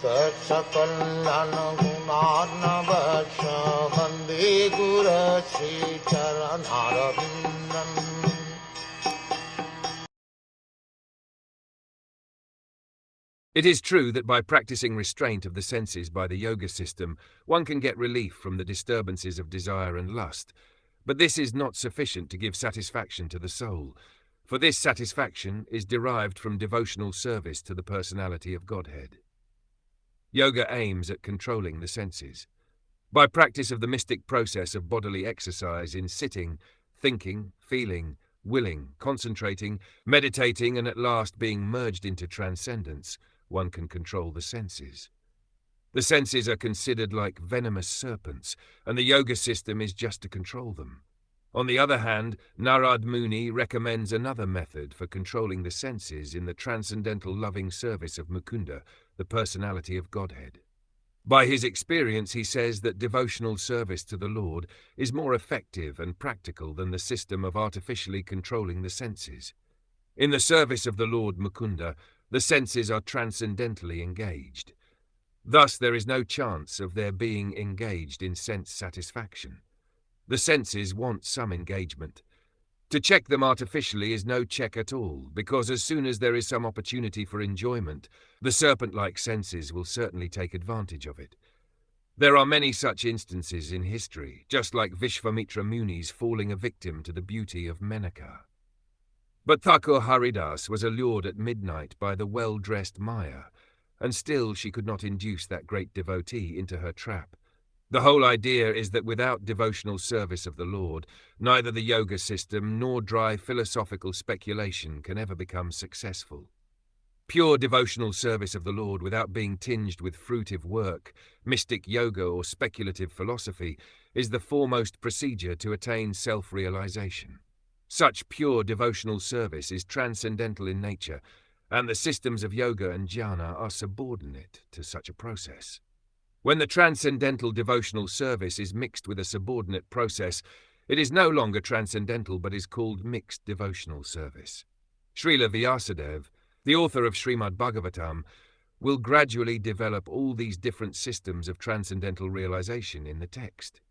Sakal Gunarnavasha Vande Guru Sri Charanaravindan. It is true that by practicing restraint of the senses by the yoga system, one can get relief from the disturbances of desire and lust, but this is not sufficient to give satisfaction to the soul, for this satisfaction is derived from devotional service to the personality of Godhead. Yoga aims at controlling the senses. By practice of the mystic process of bodily exercise in sitting, thinking, feeling, willing, concentrating, meditating, and at last being merged into transcendence, one can control the senses. The senses are considered like venomous serpents, and the yoga system is just to control them. On the other hand, Narad Muni recommends another method for controlling the senses in the transcendental loving service of Mukunda, the personality of Godhead. By his experience, he says that devotional service to the Lord is more effective and practical than the system of artificially controlling the senses. In the service of the Lord Mukunda, the senses are transcendentally engaged. Thus, there is no chance of their being engaged in sense satisfaction. The senses want some engagement. To check them artificially is no check at all, because as soon as there is some opportunity for enjoyment, the serpent-like senses will certainly take advantage of it. There are many such instances in history, just like Vishvamitra Muni's falling a victim to the beauty of Menaka. But Thakur Haridas was allured at midnight by the well-dressed Maya, and still she could not induce that great devotee into her trap. The whole idea is that without devotional service of the Lord, neither the yoga system nor dry philosophical speculation can ever become successful. Pure devotional service of the Lord without being tinged with fruitive work, mystic yoga or speculative philosophy is the foremost procedure to attain self-realization. Such pure devotional service is transcendental in nature, and the systems of yoga and jhana are subordinate to such a process. When the transcendental devotional service is mixed with a subordinate process, it is no longer transcendental but is called mixed devotional service. Srila Vyasadeva, the author of Srimad Bhagwatam, will gradually develop all these different systems of transcendental realization in the text.